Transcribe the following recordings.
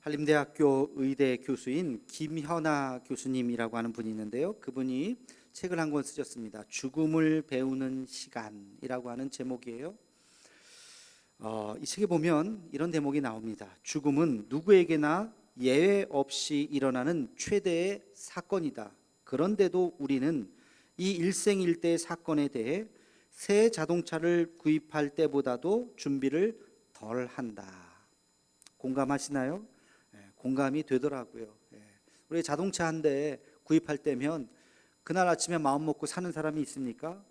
한림대학교 의대 교수인 김현아 교수님이라고 하는 분이 있는데요. 그분이 책을 한 권 쓰셨습니다. 죽음을 배우는 시간이라고 하는 제목이에요. 이 책에 보면 이런 대목이 나옵니다. 죽음은 누구에게나 예외 없이 일어나는 최대의 사건이다. 그런데도 우리는 이 일생일대의 사건에 대해 새 자동차를 구입할 때보다도 준비를 덜 한다. 공감하시나요? 공감이 되더라고요. 우리 자동차 한 대 구입할 때면 그날 아침에 마음 먹고 사는 사람이 있습니까?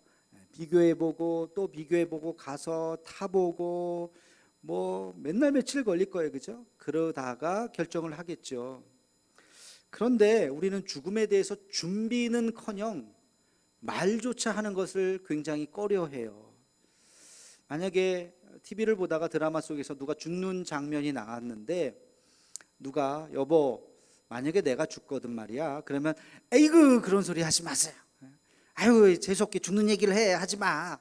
비교해보고 또 비교해보고 가서 타보고 뭐 맨날 며칠 걸릴 거예요, 그죠? 그러다가 결정을 하겠죠. 그런데 우리는 죽음에 대해서 준비는커녕 말조차 하는 것을 굉장히 꺼려해요. 만약에 TV를 보다가 드라마 속에서 누가 죽는 장면이 나왔는데 누가 여보 만약에 내가 죽거든 말이야 그러면 에이그 그런 소리 하지 마세요. 아유 재수없게 죽는 얘기를 해 하지 마.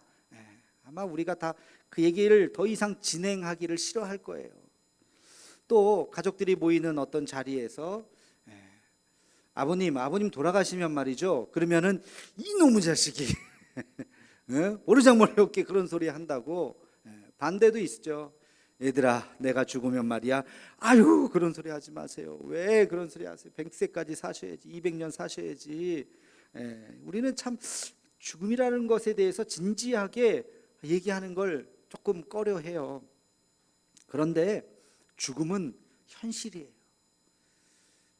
아마 우리가 다 그 얘기를 더 이상 진행하기를 싫어할 거예요. 또 가족들이 모이는 어떤 자리에서 아버님 돌아가시면 말이죠 그러면은 이놈의 자식이 오르장머리 없게 그런 소리 한다고. 반대도 있죠. 얘들아 내가 죽으면 말이야 아유 그런 소리 하지 마세요. 왜 그런 소리 하세요? 100세까지 사셔야지 200년 사셔야지. 우리는 참 죽음이라는 것에 대해서 진지하게 얘기하는 걸 조금 꺼려해요. 그런데 죽음은 현실이에요.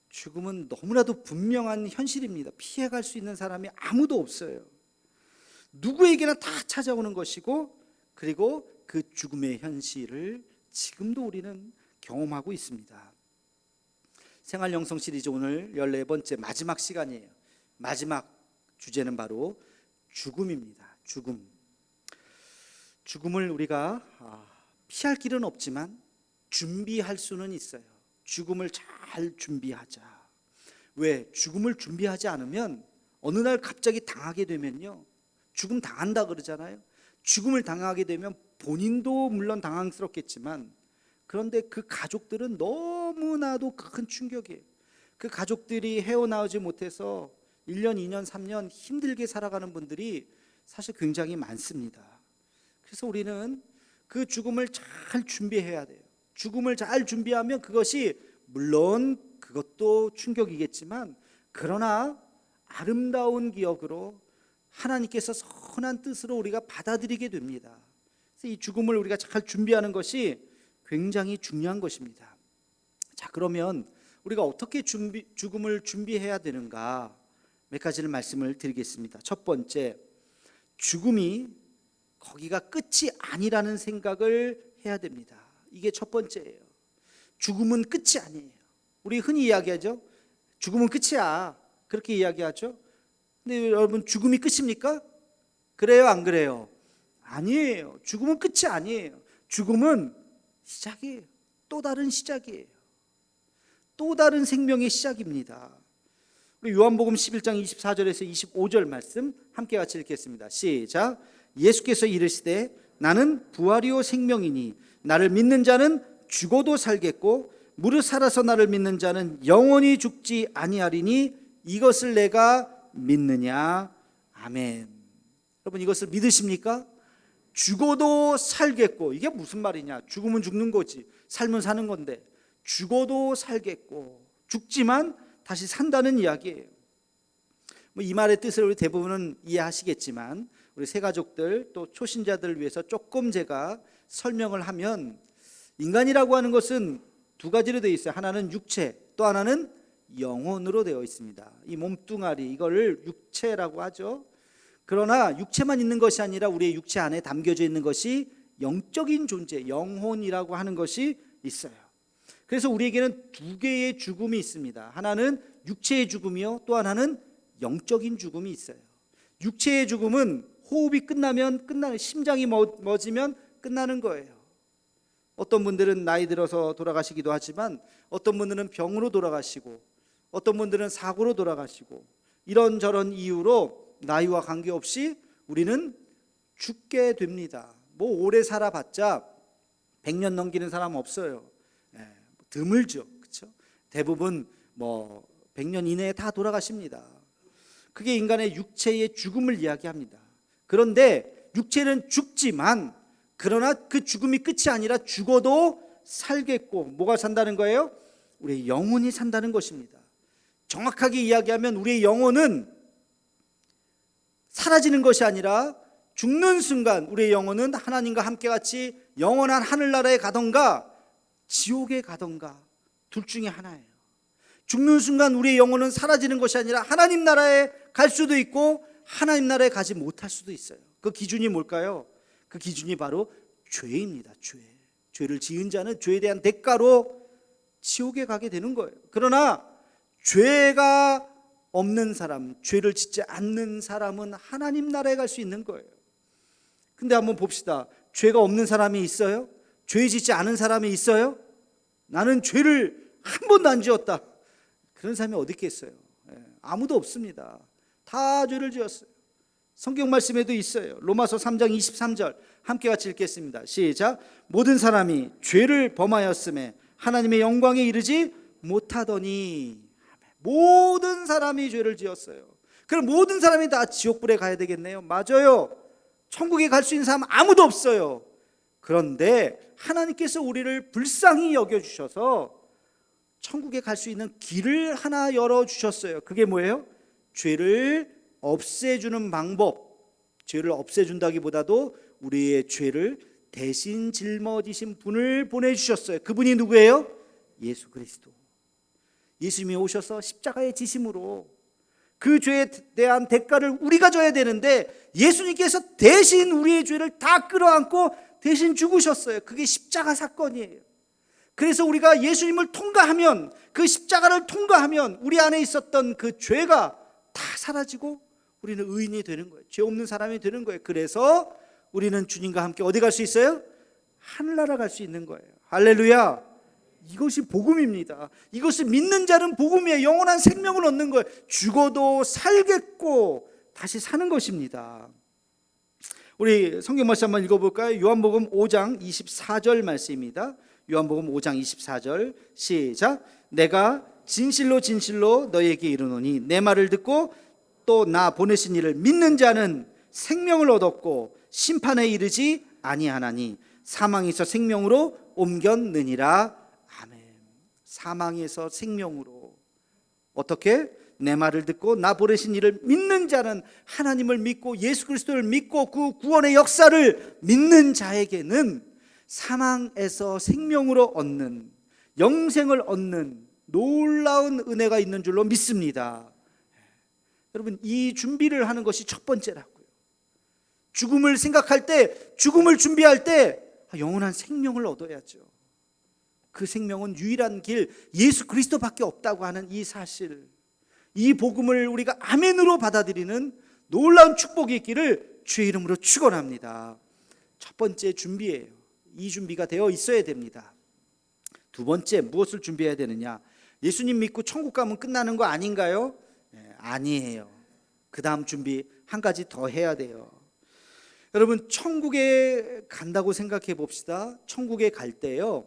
죽음은 너무나도 분명한 현실입니다. 피해갈 수 있는 사람이 아무도 없어요. 누구에게나 다 찾아오는 것이고 그리고 그 죽음의 현실을 지금도 우리는 경험하고 있습니다. 생활영성 시리즈 오늘 14번째 마지막 시간이에요. 마지막 주제는 바로 죽음입니다. 죽음을 우리가 피할 길은 없지만 준비할 수는 있어요. 죽음을 잘 준비하자. 왜? 죽음을 준비하지 않으면 어느 날 갑자기 당하게 되면요 죽음 당한다 그러잖아요. 죽음을 당하게 되면 본인도 물론 당황스럽겠지만 그런데 그 가족들은 너무나도 큰 충격이에요. 그 가족들이 헤어나오지 못해서 1년, 2년, 3년 힘들게 살아가는 분들이 사실 굉장히 많습니다. 그래서 우리는 그 죽음을 잘 준비해야 돼요. 죽음을 잘 준비하면 그것이 물론 그것도 충격이겠지만 그러나 아름다운 기억으로 하나님께서 선한 뜻으로 우리가 받아들이게 됩니다. 그래서 이 죽음을 우리가 잘 준비하는 것이 굉장히 중요한 것입니다. 자, 그러면 우리가 어떻게 죽음을 준비해야 되는가? 몇 가지를 말씀을 드리겠습니다. 첫 번째, 죽음이 거기가 끝이 아니라는 생각을 해야 됩니다. 이게 첫 번째예요. 죽음은 끝이 아니에요. 우리 흔히 이야기하죠. 죽음은 끝이야. 그렇게 이야기하죠. 근데 여러분 죽음이 끝입니까? 그래요, 안 그래요? 아니에요. 죽음은 끝이 아니에요. 죽음은 시작이에요. 또 다른 시작이에요. 또 다른 생명의 시작입니다. 우리 요한복음 11장 24절에서 25절 말씀 함께 같이 읽겠습니다. 시작. 예수께서 이르시되 나는 부활이요 생명이니 나를 믿는 자는 죽어도 살겠고 무릇 살아서 나를 믿는 자는 영원히 죽지 아니하리니 이것을 내가 믿느냐? 아멘. 여러분 이것을 믿으십니까? 죽어도 살겠고, 이게 무슨 말이냐? 죽으면 죽는 거지, 살면 사는 건데 죽어도 살겠고 죽지만 다시 산다는 이야기예요. 이 말의 뜻을 우리 대부분은 이해하시겠지만 우리 새가족들 또 초신자들을 위해서 조금 제가 설명을 하면 인간이라고 하는 것은 두 가지로 되어 있어요. 하나는 육체, 또 하나는 영혼으로 되어 있습니다. 이 몸뚱아리 이거를 육체라고 하죠. 그러나 육체만 있는 것이 아니라 우리의 육체 안에 담겨져 있는 것이 영적인 존재, 영혼이라고 하는 것이 있어요. 그래서 우리에게는 두 개의 죽음이 있습니다. 하나는 육체의 죽음이요, 또 하나는 영적인 죽음이 있어요. 육체의 죽음은 호흡이 끝나면 끝나는, 심장이 멎으면 끝나는 거예요. 어떤 분들은 나이 들어서 돌아가시기도 하지만 어떤 분들은 병으로 돌아가시고 어떤 분들은 사고로 돌아가시고 이런저런 이유로 나이와 관계없이 우리는 죽게 됩니다. 뭐 오래 살아봤자 100년 넘기는 사람 없어요. 드물죠, 그렇죠? 대부분 100년 이내에 다 돌아가십니다. 그게 인간의 육체의 죽음을 이야기합니다. 그런데 육체는 죽지만 그러나 그 죽음이 끝이 아니라 죽어도 살겠고, 뭐가 산다는 거예요? 우리의 영혼이 산다는 것입니다. 정확하게 이야기하면 우리의 영혼은 사라지는 것이 아니라 죽는 순간 우리의 영혼은 하나님과 함께 같이 영원한 하늘나라에 가던가 지옥에 가던가 둘 중에 하나예요. 죽는 순간 우리의 영혼은 사라지는 것이 아니라 하나님 나라에 갈 수도 있고 하나님 나라에 가지 못할 수도 있어요. 그 기준이 뭘까요? 그 기준이 바로 죄입니다. 죄를 지은 자는 죄에 대한 대가로 지옥에 가게 되는 거예요. 그러나 죄가 없는 사람, 죄를 짓지 않는 사람은 하나님 나라에 갈 수 있는 거예요. 근데 한번 봅시다. 죄가 없는 사람이 있어요? 죄 짓지 않은 사람이 있어요? 나는 죄를 한 번도 안 지었다, 그런 사람이 어디 있겠어요? 아무도 없습니다. 다 죄를 지었어요. 성경 말씀에도 있어요. 로마서 3장 23절 함께 같이 읽겠습니다. 시작. 모든 사람이 죄를 범하였음에 하나님의 영광에 이르지 못하더니. 모든 사람이 죄를 지었어요. 그럼 모든 사람이 다 지옥불에 가야 되겠네요. 맞아요. 천국에 갈 수 있는 사람 아무도 없어요. 그런데 하나님께서 우리를 불쌍히 여겨주셔서 천국에 갈 수 있는 길을 하나 열어주셨어요. 그게 뭐예요? 죄를 없애주는 방법. 죄를 없애준다기보다도 우리의 죄를 대신 짊어지신 분을 보내주셨어요. 그분이 누구예요? 예수 그리스도. 예수님이 오셔서 십자가의 지심으로 그 죄에 대한 대가를 우리가 져야 되는데 예수님께서 대신 우리의 죄를 다 끌어안고 대신 죽으셨어요. 그게 십자가 사건이에요. 그래서 우리가 예수님을 통과하면, 그 십자가를 통과하면 우리 안에 있었던 그 죄가 다 사라지고 우리는 의인이 되는 거예요. 죄 없는 사람이 되는 거예요. 그래서 우리는 주님과 함께 어디 갈 수 있어요? 하늘나라 갈 수 있는 거예요. 할렐루야. 이것이 복음입니다. 이것을 믿는 자는 복음이에요. 영원한 생명을 얻는 거예요. 죽어도 살겠고 다시 사는 것입니다. 우리 성경 말씀 한번 읽어볼까요? 요한복음 5장 24절 말씀입니다. 요한복음 5장 24절 시작. 내가 진실로 진실로 너희에게 이르노니 내 말을 듣고 또 나 보내신 이를 믿는 자는 생명을 얻었고 심판에 이르지 아니하나니 사망에서 생명으로 옮겼느니라. 아멘. 사망에서 생명으로. 어떻게? 내 말을 듣고 나 보내신 이를 믿는 자는, 하나님을 믿고 예수 그리스도를 믿고 그 구원의 역사를 믿는 자에게는 사망에서 생명으로 얻는, 영생을 얻는 놀라운 은혜가 있는 줄로 믿습니다. 여러분, 이 준비를 하는 것이 첫 번째라고요. 죽음을 생각할 때, 죽음을 준비할 때 영원한 생명을 얻어야죠. 그 생명은 유일한 길, 예수 그리스도밖에 없다고 하는 이 사실, 이 복음을 우리가 아멘으로 받아들이는 놀라운 축복이 있기를 주의 이름으로 축원합니다. 첫 번째 준비예요. 이 준비가 되어 있어야 됩니다. 두 번째, 무엇을 준비해야 되느냐? 예수님 믿고 천국 가면 끝나는 거 아닌가요? 아니에요. 그 다음 준비 한 가지 더 해야 돼요. 여러분, 천국에 간다고 생각해 봅시다. 천국에 갈 때요,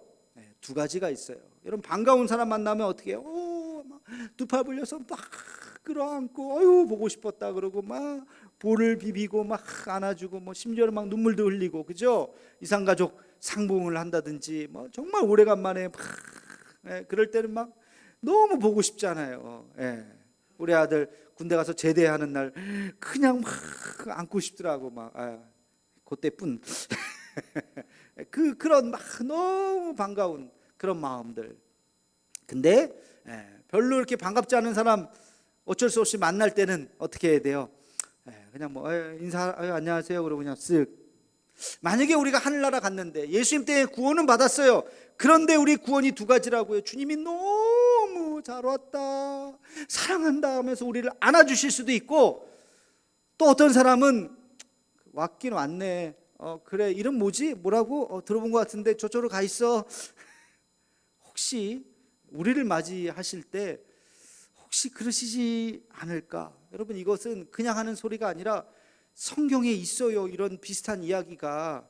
두 가지가 있어요. 여러분, 반가운 사람 만나면 어떻게 해요? 두 팔 벌려서 막 끌어안고 어유 보고 싶었다 그러고 막 볼을 비비고 막 안아주고 뭐 심지어는 막 눈물도 흘리고, 그죠? 이산가족 상봉을 한다든지 뭐 정말 오래간만에 막 그럴 때는 막 너무 보고 싶잖아요. 우리 아들 군대 가서 제대하는 날 그냥 막 안고 싶더라고. 막 그때뿐 그런 막 너무 반가운 그런 마음들. 근데 별로 이렇게 반갑지 않은 사람 어쩔 수 없이 만날 때는 어떻게 해야 돼요? 그냥 뭐 인사 안녕하세요 그러고 그냥 쓱. 만약에 우리가 하늘나라 갔는데 예수님 때문에 구원은 받았어요. 그런데 우리 구원이 두 가지라고요. 주님이 너무 잘 왔다, 사랑한다 하면서 우리를 안아주실 수도 있고, 또 어떤 사람은 왔긴 왔네, 그래 이름 뭐지? 뭐라고? 들어본 것 같은데 저쪽으로 가 있어. 혹시 우리를 맞이하실 때 혹시 그러시지 않을까? 여러분, 이것은 그냥 하는 소리가 아니라 성경에 있어요. 이런 비슷한 이야기가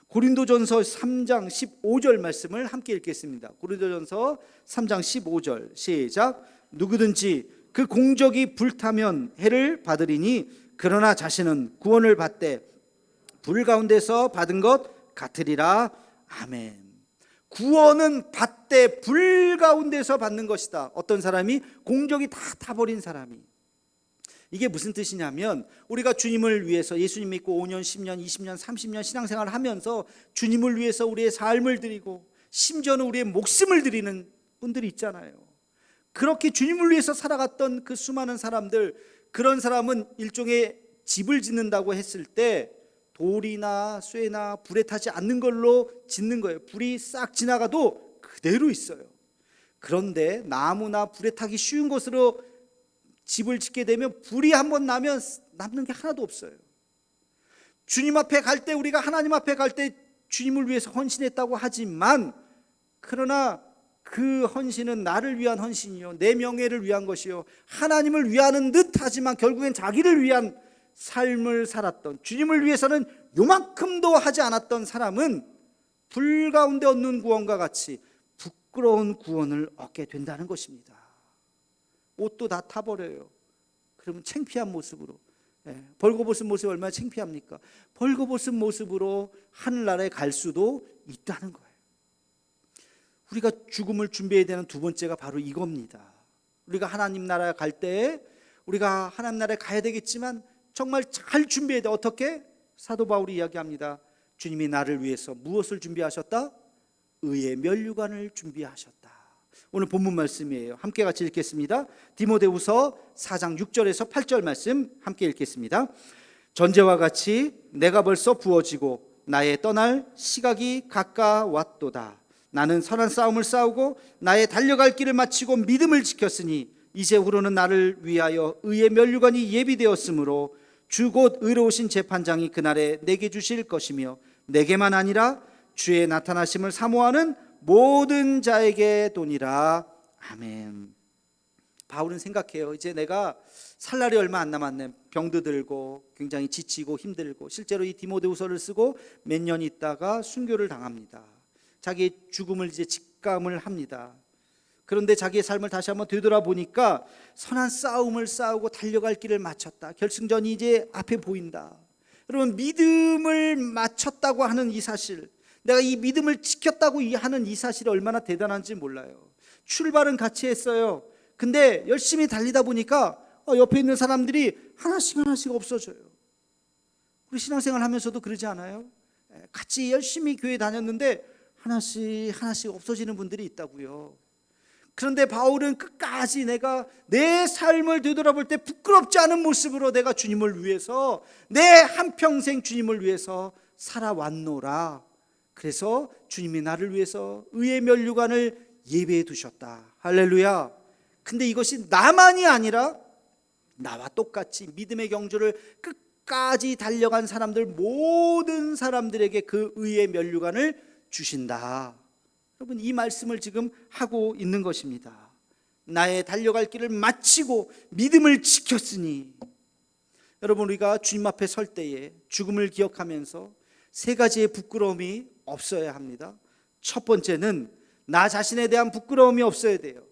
고린도전서 3장 15절 말씀을 함께 읽겠습니다. 고린도전서 3장 15절 시작. 누구든지 그 공적이 불타면 해를 받으리니 그러나 자신은 구원을 받되 불 가운데서 받은 것 같으리라. 아멘. 구원은 받되 불 가운데서 받는 것이다. 어떤 사람이 공적이 다 타버린 사람이. 이게 무슨 뜻이냐면 우리가 주님을 위해서 예수님 믿고 5년, 10년, 20년, 30년 신앙생활을 하면서 주님을 위해서 우리의 삶을 드리고 심지어는 우리의 목숨을 드리는 분들이 있잖아요. 그렇게 주님을 위해서 살아갔던 그 수많은 사람들, 그런 사람은 일종의 집을 짓는다고 했을 때 돌이나 쇠나 불에 타지 않는 걸로 짓는 거예요. 불이 싹 지나가도 그대로 있어요. 그런데 나무나 불에 타기 쉬운 것으로 집을 짓게 되면 불이 한번 나면 남는 게 하나도 없어요. 주님 앞에 갈 때, 우리가 하나님 앞에 갈 때 주님을 위해서 헌신했다고 하지만, 그러나 그 헌신은 나를 위한 헌신이요, 내 명예를 위한 것이요, 하나님을 위하는 듯 하지만 결국엔 자기를 위한 삶을 살았던, 주님을 위해서는 요만큼도 하지 않았던 사람은 불 가운데 얻는 구원과 같이 부끄러운 구원을 얻게 된다는 것입니다. 옷도 다 타버려요. 그러면 창피한 모습으로, 벌거벗은 모습이 얼마나 창피합니까? 벌거벗은 모습으로 하늘나라에 갈 수도 있다는 거예요. 우리가 죽음을 준비해야 되는 두 번째가 바로 이겁니다. 우리가 하나님 나라에 갈 때 우리가 하나님 나라에 가야 되겠지만 정말 잘 준비해야 돼. 어떻게? 사도 바울이 이야기합니다. 주님이 나를 위해서 무엇을 준비하셨다? 의의 면류관을 준비하셨다. 오늘 본문 말씀이에요. 함께 같이 읽겠습니다. 디모데후서 4장 6절에서 8절 말씀 함께 읽겠습니다. 전제와 같이 내가 벌써 부어지고 나의 떠날 시각이 가까웠도다. 나는 선한 싸움을 싸우고 나의 달려갈 길을 마치고 믿음을 지켰으니 이제후로는 나를 위하여 의의 면류관이 예비되었으므로 주 곧 의로우신 재판장이 그날에 내게 주실 것이며 내게만 아니라 주의 나타나심을 사모하는 모든 자에게 도니라. 아멘. 바울은 생각해요. 이제 내가 살 날이 얼마 안 남았네. 병도 들고 굉장히 지치고 힘들고, 실제로 이 디모데후서를 쓰고 몇 년 있다가 순교를 당합니다. 자기의 죽음을 이제 직감을 합니다. 그런데 자기의 삶을 다시 한번 되돌아보니까 선한 싸움을 싸우고 달려갈 길을 마쳤다. 결승전이 이제 앞에 보인다. 여러분, 믿음을 마쳤다고 하는 이 사실, 내가 이 믿음을 지켰다고 하는 이 사실이 얼마나 대단한지 몰라요. 출발은 같이 했어요. 근데 열심히 달리다 보니까 옆에 있는 사람들이 하나씩 없어져요. 우리 신앙생활 하면서도 그러지 않아요? 같이 열심히 교회 다녔는데 하나씩 없어지는 분들이 있다고요. 그런데 바울은 끝까지 내가 내 삶을 되돌아볼 때 부끄럽지 않은 모습으로 내가 주님을 위해서, 내 한평생 주님을 위해서 살아왔노라. 그래서 주님이 나를 위해서 의의 면류관을 예배해 두셨다. 할렐루야. 근데 이것이 나만이 아니라 나와 똑같이 믿음의 경주를 끝까지 달려간 사람들, 모든 사람들에게 그 의의 면류관을 주신다. 여러분, 이 말씀을 지금 하고 있는 것입니다. 나의 달려갈 길을 마치고 믿음을 지켰으니. 여러분, 우리가 주님 앞에 설 때에 죽음을 기억하면서 세 가지의 부끄러움이 없어야 합니다. 첫 번째는 나 자신에 대한 부끄러움이 없어야 돼요.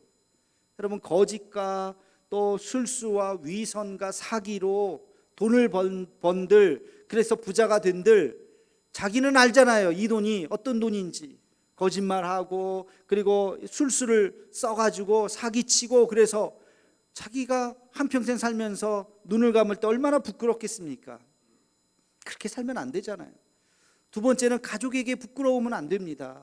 여러분, 거짓과 또 술수와 위선과 사기로 돈을 번들, 그래서 부자가 된들, 자기는 알잖아요. 이 돈이 어떤 돈인지. 거짓말하고 그리고 술수를 써가지고 사기치고, 그래서 자기가 한평생 살면서 눈을 감을 때 얼마나 부끄럽겠습니까? 그렇게 살면 안 되잖아요. 두 번째는 가족에게 부끄러우면 안 됩니다.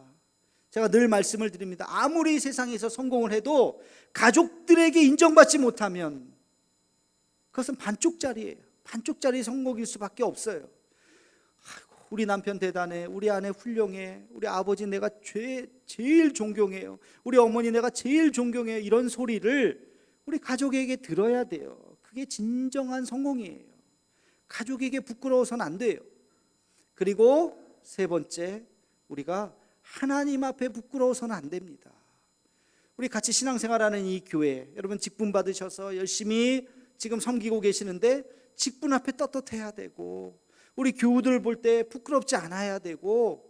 제가 늘 말씀을 드립니다. 아무리 세상에서 성공을 해도 가족들에게 인정받지 못하면 그것은 반쪽짜리예요. 반쪽짜리 성공일 수밖에 없어요. 우리 남편 대단해, 우리 아내 훌륭해, 우리 아버지 내가 제일 존경해요, 우리 어머니 내가 제일 존경해요, 이런 소리를 우리 가족에게 들어야 돼요. 그게 진정한 성공이에요. 가족에게 부끄러워서는 안 돼요. 그리고 세 번째, 우리가 하나님 앞에 부끄러워서는 안 됩니다. 우리 같이 신앙생활하는 이 교회, 여러분 직분 받으셔서 열심히 지금 섬기고 계시는데 직분 앞에 떳떳해야 되고, 우리 교우들 볼 때 부끄럽지 않아야 되고,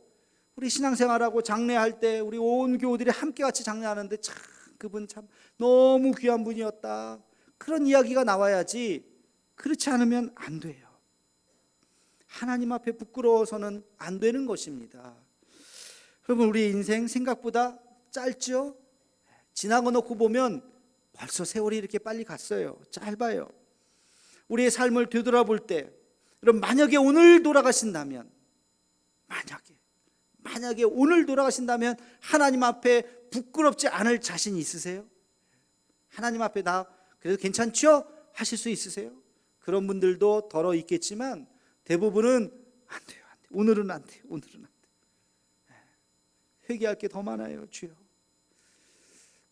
우리 신앙생활하고 장례할 때 우리 온 교우들이 함께 같이 장례하는데 참 그분 참 너무 귀한 분이었다, 그런 이야기가 나와야지. 그렇지 않으면 안 돼요. 하나님 앞에 부끄러워서는 안 되는 것입니다. 여러분, 우리 인생 생각보다 짧죠? 지나고 놓고 보면 벌써 세월이 이렇게 빨리 갔어요. 짧아요. 우리의 삶을 되돌아볼 때, 여러분, 만약에 오늘 돌아가신다면, 만약에 오늘 돌아가신다면 하나님 앞에 부끄럽지 않을 자신 있으세요? 하나님 앞에 나 그래도 괜찮죠? 하실 수 있으세요? 그런 분들도 덜어 있겠지만 대부분은 안 돼요. 오늘은 안 돼요. 회개할 게 더 많아요, 주여.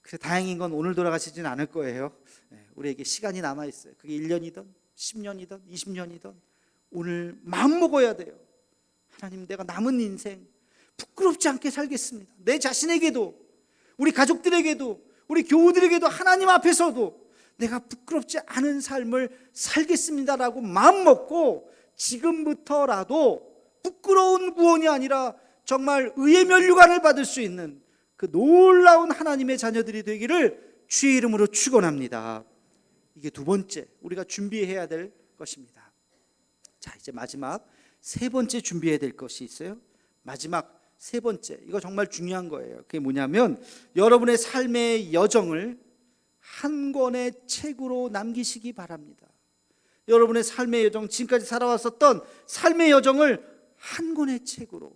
그래, 다행인 건 오늘 돌아가시진 않을 거예요. 우리에게 시간이 남아 있어요. 그게 1년이든 10년이든 20년이든 오늘 마음 먹어야 돼요. 하나님, 내가 남은 인생 부끄럽지 않게 살겠습니다. 내 자신에게도, 우리 가족들에게도, 우리 교우들에게도, 하나님 앞에서도 내가 부끄럽지 않은 삶을 살겠습니다라고 마음 먹고 지금부터라도 부끄러운 구원이 아니라 정말 의의 면류관을 받을 수 있는 그 놀라운 하나님의 자녀들이 되기를 주의 이름으로 축원합니다. 이게 두 번째 우리가 준비해야 될 것입니다. 자, 이제 마지막 세 번째 준비해야 될 것이 있어요. 마지막 세 번째, 이거 정말 중요한 거예요. 그게 뭐냐면 여러분의 삶의 여정을 한 권의 책으로 남기시기 바랍니다. 여러분의 삶의 여정, 지금까지 살아왔었던 삶의 여정을 한 권의 책으로.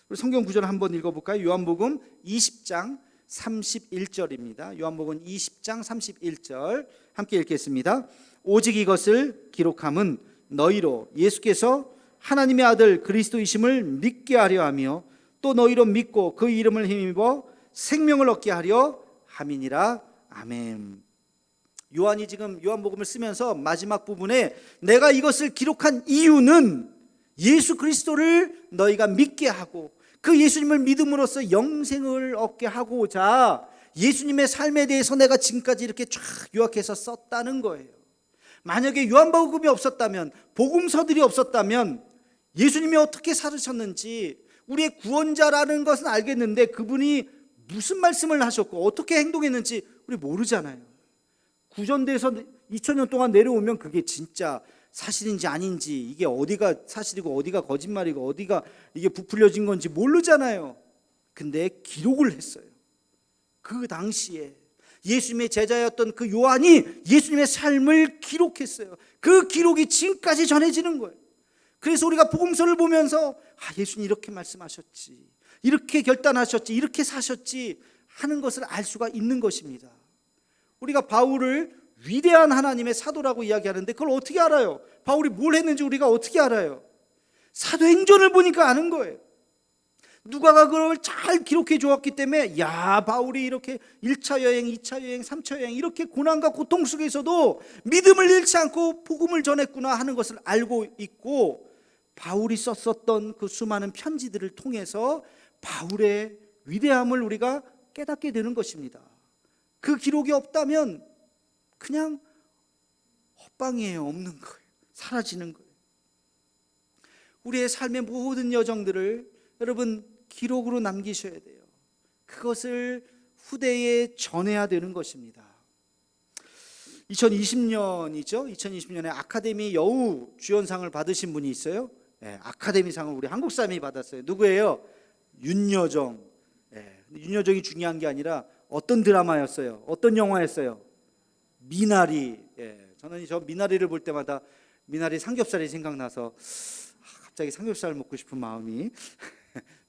우리 성경 구절 한번 읽어볼까요? 요한복음 20장 31절입니다. 요한복음 20장 31절 함께 읽겠습니다. 오직 이것을 기록함은 너희로 예수께서 하나님의 아들 그리스도이심을 믿게 하려 하며 또 너희로 믿고 그 이름을 힘입어 생명을 얻게 하려 함이니라. 아멘. 요한이 지금 요한복음을 쓰면서 마지막 부분에 내가 이것을 기록한 이유는 예수 그리스도를 너희가 믿게 하고 그 예수님을 믿음으로써 영생을 얻게 하고자 예수님의 삶에 대해서 내가 지금까지 이렇게 쫙 요약해서 썼다는 거예요. 만약에 요한복음이 없었다면, 복음서들이 없었다면 예수님이 어떻게 살으셨는지, 우리의 구원자라는 것은 알겠는데 그분이 무슨 말씀을 하셨고 어떻게 행동했는지 우리 모르잖아요. 구전돼서 2000년 동안 내려오면 그게 진짜 사실인지 아닌지, 이게 어디가 사실이고 어디가 거짓말이고 어디가 이게 부풀려진 건지 모르잖아요. 근데 기록을 했어요. 그 당시에 예수님의 제자였던 그 요한이 예수님의 삶을 기록했어요. 그 기록이 지금까지 전해지는 거예요. 그래서 우리가 복음서를 보면서 예수님 이렇게 말씀하셨지, 이렇게 결단하셨지, 이렇게 사셨지 하는 것을 알 수가 있는 것입니다. 우리가 바울을 위대한 하나님의 사도라고 이야기하는데 그걸 어떻게 알아요? 바울이 뭘 했는지 우리가 어떻게 알아요? 사도행전을 보니까 아는 거예요. 누가가 그걸 잘 기록해 주었기 때문에 바울이 이렇게 1차 여행, 2차 여행, 3차 여행 이렇게 고난과 고통 속에서도 믿음을 잃지 않고 복음을 전했구나 하는 것을 알고 있고, 바울이 썼었던 그 수많은 편지들을 통해서 바울의 위대함을 우리가 깨닫게 되는 것입니다. 그 기록이 없다면 그냥 헛방이에요. 없는 거예요. 사라지는 거예요. 우리의 삶의 모든 여정들을 여러분 기록으로 남기셔야 돼요. 그것을 후대에 전해야 되는 것입니다. 2020년이죠. 2020년에 아카데미 여우 주연상을 받으신 분이 있어요. 아카데미상을 우리 한국 사람이 받았어요. 누구예요? 윤여정. 윤여정이 중요한 게 아니라 어떤 드라마였어요? 어떤 영화였어요? 미나리. 저는 저 미나리를 볼 때마다 미나리 삼겹살이 생각나서 갑자기 삼겹살 먹고 싶은 마음이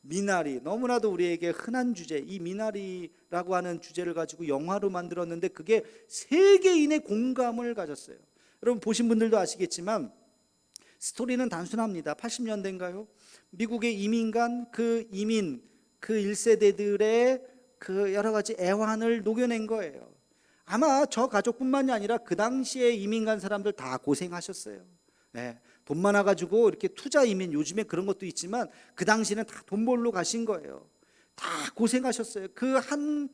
미나리, 너무나도 우리에게 흔한 주제, 이 미나리라고 하는 주제를 가지고 영화로 만들었는데 그게 세계인의 공감을 가졌어요. 여러분 보신 분들도 아시겠지만 스토리는 단순합니다. 80년대인가요? 미국의 이민간, 그 1세대들의 그 여러 가지 애환을 녹여낸 거예요. 아마 저 가족뿐만이 아니라 그 당시에 이민 간 사람들 다 고생하셨어요. 돈 많아가지고 이렇게 투자 이민, 요즘에 그런 것도 있지만 그 당시에는 다 돈 벌러 가신 거예요. 다 고생하셨어요. 그 한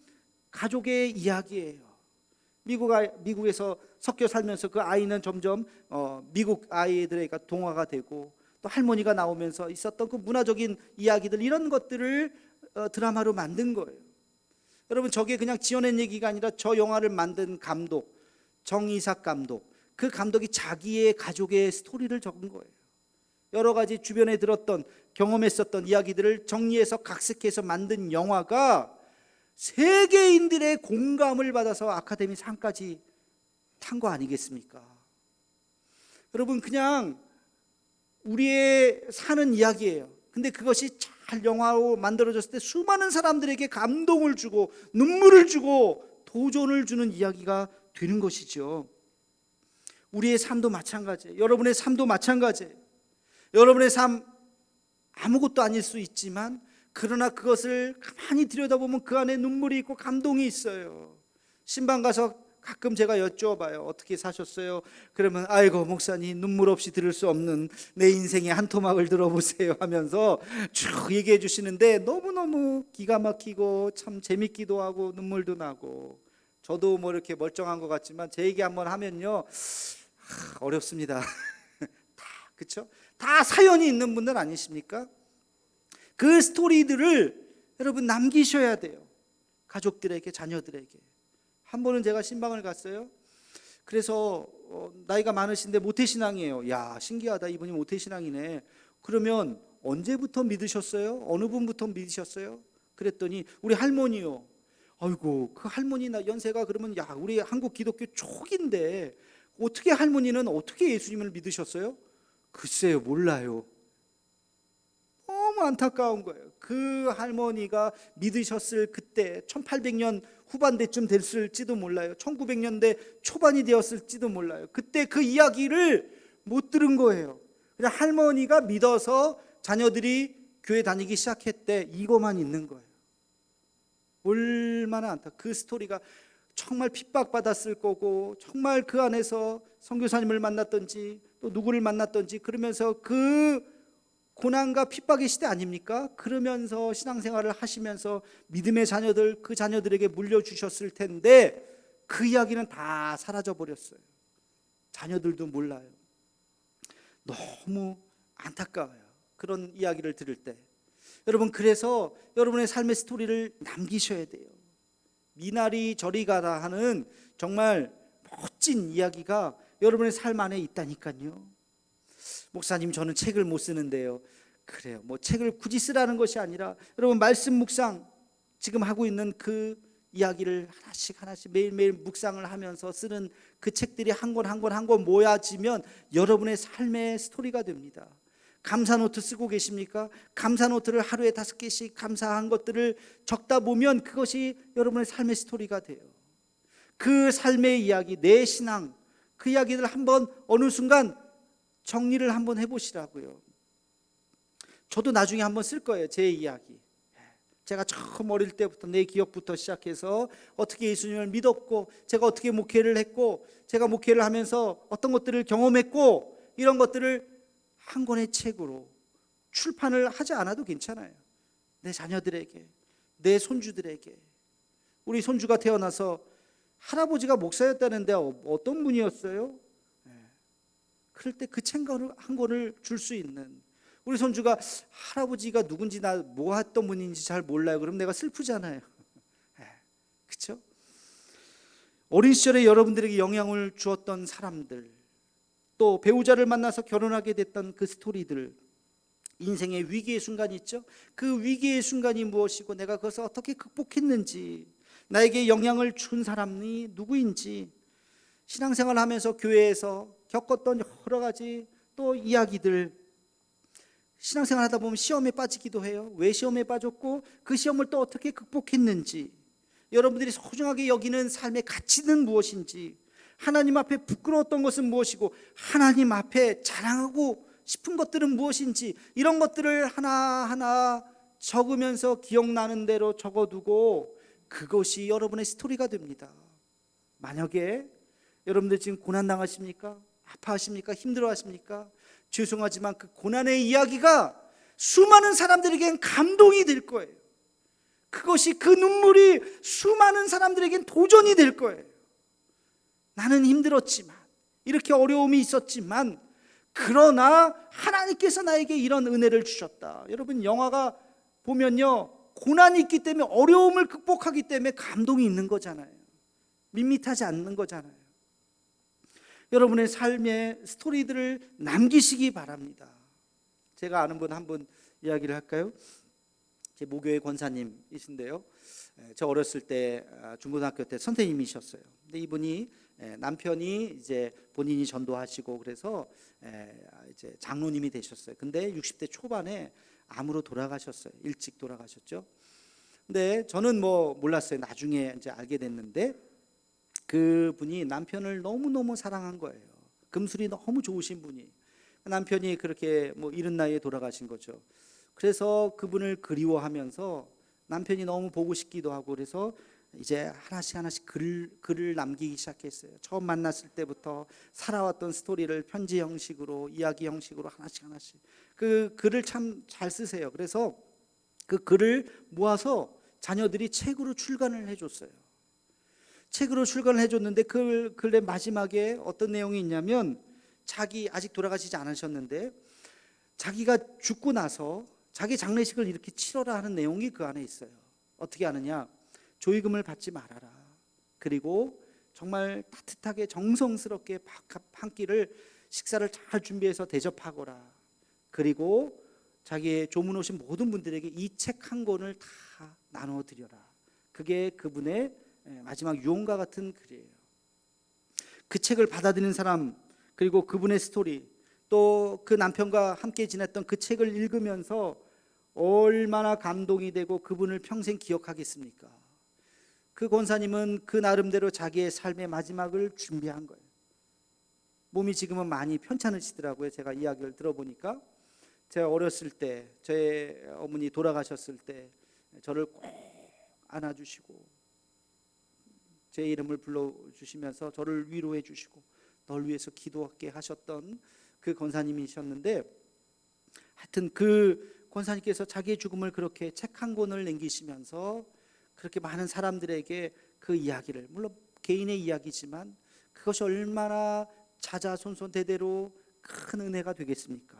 가족의 이야기예요. 미국에서 섞여 살면서 그 아이는 점점 미국 아이들에게 동화가 되고, 또 할머니가 나오면서 있었던 그 문화적인 이야기들, 이런 것들을 드라마로 만든 거예요. 여러분, 저게 그냥 지어낸 얘기가 아니라 저 영화를 만든 감독 정이삭 감독, 그 감독이 자기의 가족의 스토리를 적은 거예요. 여러 가지 주변에 들었던, 경험했었던 이야기들을 정리해서 각색해서 만든 영화가 세계인들의 공감을 받아서 아카데미 상까지 탄 거 아니겠습니까? 여러분, 그냥 우리의 사는 이야기예요. 근데 그것이 잘 영화로 만들어졌을 때 수많은 사람들에게 감동을 주고 눈물을 주고 도전을 주는 이야기가 되는 것이죠. 우리의 삶도 마찬가지예요. 여러분의 삶도 마찬가지예요. 여러분의 삶 아무것도 아닐 수 있지만, 그러나 그것을 가만히 들여다보면 그 안에 눈물이 있고 감동이 있어요. 신방 가서 가끔 제가 여쭤봐요. 어떻게 사셨어요? 그러면 아이고 목사님, 눈물 없이 들을 수 없는 내 인생의 한 토막을 들어보세요 하면서 쭉 얘기해 주시는데, 너무너무 기가 막히고 참 재밌기도 하고 눈물도 나고, 저도 뭐 이렇게 멀쩡한 것 같지만 제 얘기 한번 하면요, 어렵습니다. 다, 그렇죠? 다 사연이 있는 분들 아니십니까? 그 스토리들을 여러분 남기셔야 돼요. 가족들에게, 자녀들에게. 한 번은 제가 신방을 갔어요. 그래서 나이가 많으신데 모태신앙이에요. 야, 신기하다, 이분이 모태신앙이네. 그러면 언제부터 믿으셨어요? 어느 분부터 믿으셨어요? 그랬더니 우리 할머니요. 아이고, 그 할머니 연세가 그러면, 야, 우리 한국 기독교 초기인데 어떻게 할머니는 어떻게 예수님을 믿으셨어요? 글쎄요, 몰라요. 너무 안타까운 거예요. 그 할머니가 믿으셨을 그때 1800년 후반대쯤 됐을지도 몰라요. 1900년대 초반이 되었을지도 몰라요. 그때 그 이야기를 못 들은 거예요. 그냥 할머니가 믿어서 자녀들이 교회 다니기 시작했대, 이거만 있는 거예요. 얼마나 그 스토리가 정말 핍박받았을 거고, 정말 그 안에서 선교사님을 만났던지 또 누구를 만났던지, 그러면서 그 고난과 핍박의 시대 아닙니까? 그러면서 신앙생활을 하시면서 믿음의 자녀들, 그 자녀들에게 물려주셨을 텐데 그 이야기는 다 사라져 버렸어요. 자녀들도 몰라요. 너무 안타까워요, 그런 이야기를 들을 때. 여러분, 그래서 여러분의 삶의 스토리를 남기셔야 돼요. 미나리 저리 가라 하는 정말 멋진 이야기가 여러분의 삶 안에 있다니까요. 목사님, 저는 책을 못 쓰는데요. 그래요, 뭐 책을 굳이 쓰라는 것이 아니라 여러분 말씀 묵상, 지금 하고 있는 그 이야기를 하나씩 매일매일 묵상을 하면서 쓰는 그 책들이 한 권 한 권 모아지면 여러분의 삶의 스토리가 됩니다. 감사 노트 쓰고 계십니까? 감사 노트를 하루에 5개씩 감사한 것들을 적다 보면 그것이 여러분의 삶의 스토리가 돼요. 그 삶의 이야기, 내 신앙, 그 이야기를 한번 어느 순간 정리를 한번 해보시라고요. 저도 나중에 한번 쓸 거예요, 제 이야기. 제가 처음 어릴 때부터 내 기억부터 시작해서 어떻게 예수님을 믿었고, 제가 어떻게 목회를 했고, 제가 목회를 하면서 어떤 것들을 경험했고, 이런 것들을 한 권의 책으로 출판을 하지 않아도 괜찮아요. 내 자녀들에게, 내 손주들에게. 우리 손주가 태어나서 할아버지가 목사였다는데 어떤 분이었어요? 그럴 때 그 책 한 권을 줄 수 있는, 우리 손주가 할아버지가 누군지, 나 뭐 했던 분인지 잘 몰라요. 그럼 내가 슬프잖아요. 그렇죠? 어린 시절에 여러분들에게 영향을 주었던 사람들, 또 배우자를 만나서 결혼하게 됐던 그 스토리들, 인생의 위기의 순간이 있죠. 그 위기의 순간이 무엇이고 내가 그것을 어떻게 극복했는지, 나에게 영향을 준 사람이 누구인지, 신앙생활을 하면서 교회에서 겪었던 여러 가지 또 이야기들, 신앙생활 하다 보면 시험에 빠지기도 해요. 왜 시험에 빠졌고 그 시험을 또 어떻게 극복했는지, 여러분들이 소중하게 여기는 삶의 가치는 무엇인지, 하나님 앞에 부끄러웠던 것은 무엇이고 하나님 앞에 자랑하고 싶은 것들은 무엇인지, 이런 것들을 하나하나 적으면서 기억나는 대로 적어두고 그것이 여러분의 스토리가 됩니다. 만약에 여러분들 지금 고난당하십니까? 아파하십니까? 힘들어하십니까? 죄송하지만 그 고난의 이야기가 수많은 사람들에겐 감동이 될 거예요. 그것이, 그 눈물이 수많은 사람들에겐 도전이 될 거예요. 나는 힘들었지만, 이렇게 어려움이 있었지만, 그러나 하나님께서 나에게 이런 은혜를 주셨다. 여러분, 영화가 보면요, 고난이 있기 때문에, 어려움을 극복하기 때문에 감동이 있는 거잖아요. 밋밋하지 않는 거잖아요. 여러분의 삶의 스토리들을 남기시기 바랍니다. 제가 아는 분 한 분 이야기를 할까요? 제 모교의 권사님이신데요, 저 어렸을 때 중고등학교 때 선생님이셨어요. 근데 이분이 남편이 이제 본인이 전도하시고 그래서 이제 장로님이 되셨어요. 근데 60대 초반에 암으로 돌아가셨어요. 일찍 돌아가셨죠. 근데 저는 뭐 몰랐어요. 나중에 이제 알게 됐는데, 그분이 남편을 너무너무 사랑한 거예요. 금술이 너무 좋으신 분이. 남편이 그렇게 뭐 이른 나이에 돌아가신 거죠. 그래서 그분을 그리워하면서 남편이 너무 보고 싶기도 하고, 그래서 이제 하나씩 글을 남기기 시작했어요. 처음 만났을 때부터 살아왔던 스토리를 편지 형식으로, 이야기 형식으로 하나씩 그 글을 참 잘 쓰세요. 그래서 그 글을 모아서 자녀들이 책으로 출간을 해줬어요. 책으로 출간을 해줬는데, 그 글의 마지막에 어떤 내용이 있냐면, 자기 아직 돌아가시지 않으셨는데 자기가 죽고 나서 자기 장례식을 이렇게 치러라 하는 내용이 그 안에 있어요. 어떻게 하느냐? 조의금을 받지 말아라. 그리고 정말 따뜻하게 정성스럽게 한 끼를, 식사를 잘 준비해서 대접하거라. 그리고 자기의 조문 오신 모든 분들에게 이 책 한 권을 다 나눠 드려라. 그게 그분의 마지막 유언과 같은 글이에요. 그 책을 받아들이는 사람, 그리고 그분의 스토리, 또 그 남편과 함께 지냈던 그 책을 읽으면서 얼마나 감동이 되고 그분을 평생 기억하겠습니까? 그 권사님은 그 나름대로 자기의 삶의 마지막을 준비한 거예요. 몸이 지금은 많이 편찮으시더라고요. 제가 이야기를 들어보니까. 제가 어렸을 때, 제 어머니 돌아가셨을 때 저를 꼭 안아주시고 제 이름을 불러주시면서 저를 위로해 주시고 널 위해서 기도하게 하셨던 그 권사님이셨는데, 하여튼 그 권사님께서 자기의 죽음을 그렇게 책 한 권을 남기시면서 그렇게 많은 사람들에게 그 이야기를, 물론 개인의 이야기지만 그것이 얼마나 자자손손 대대로 큰 은혜가 되겠습니까?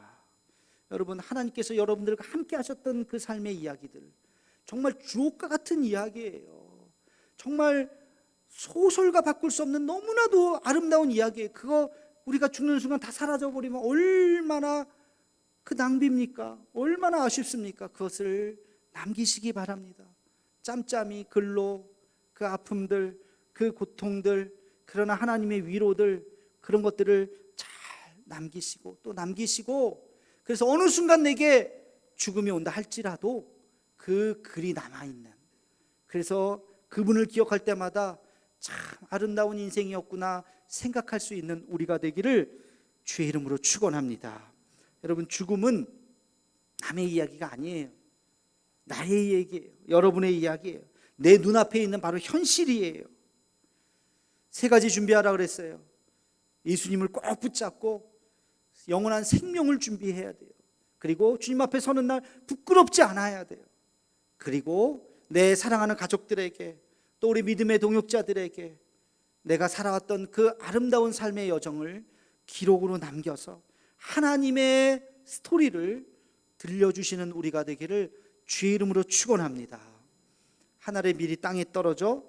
여러분, 하나님께서 여러분들과 함께 하셨던 그 삶의 이야기들, 정말 주옥과 같은 이야기예요. 정말 소설과 바꿀 수 없는 너무나도 아름다운 이야기예요. 그거 우리가 죽는 순간 다 사라져버리면 얼마나 그 낭비입니까? 얼마나 아쉽습니까? 그것을 남기시기 바랍니다. 짬짬이 글로 그 아픔들, 그 고통들, 그러나 하나님의 위로들, 그런 것들을 잘 남기시고 또 남기시고, 그래서 어느 순간 내게 죽음이 온다 할지라도 그 글이 남아있는, 그래서 그분을 기억할 때마다 참 아름다운 인생이었구나 생각할 수 있는 우리가 되기를 주의 이름으로 축원합니다. 여러분, 죽음은 남의 이야기가 아니에요. 나의 얘기예요. 여러분의 이야기예요. 내 눈앞에 있는 바로 현실이에요. 세 가지 준비하라 그랬어요. 예수님을 꼭 붙잡고 영원한 생명을 준비해야 돼요. 그리고 주님 앞에 서는 날 부끄럽지 않아야 돼요. 그리고 내 사랑하는 가족들에게, 또 우리 믿음의 동역자들에게 내가 살아왔던 그 아름다운 삶의 여정을 기록으로 남겨서 하나님의 스토리를 들려주시는 우리가 되기를 주의 이름으로 축원합니다. 하늘의 밀이 땅에 떨어져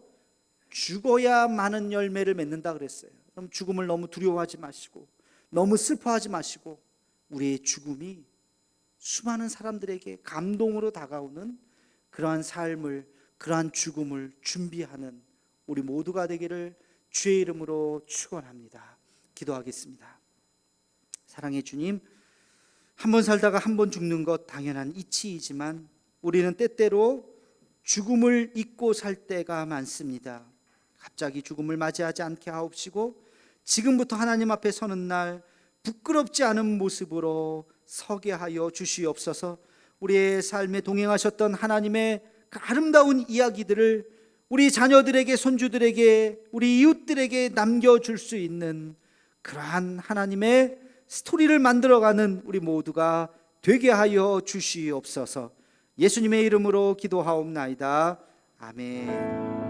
죽어야 많은 열매를 맺는다 그랬어요. 그럼 죽음을 너무 두려워하지 마시고, 너무 슬퍼하지 마시고, 우리의 죽음이 수많은 사람들에게 감동으로 다가오는 그러한 삶을, 그러한 죽음을 준비하는 우리 모두가 되기를 주의 이름으로 축원합니다. 기도하겠습니다. 사랑의 주님, 한 번 살다가 한 번 죽는 것 당연한 이치이지만 우리는 때때로 죽음을 잊고 살 때가 많습니다. 갑자기 죽음을 맞이하지 않게 하옵시고, 지금부터 하나님 앞에 서는 날 부끄럽지 않은 모습으로 서게 하여 주시옵소서. 우리의 삶에 동행하셨던 하나님의 그 아름다운 이야기들을 우리 자녀들에게, 손주들에게, 우리 이웃들에게 남겨줄 수 있는 그러한 하나님의 스토리를 만들어가는 우리 모두가 되게 하여 주시옵소서. 예수님의 이름으로 기도하옵나이다. 아멘.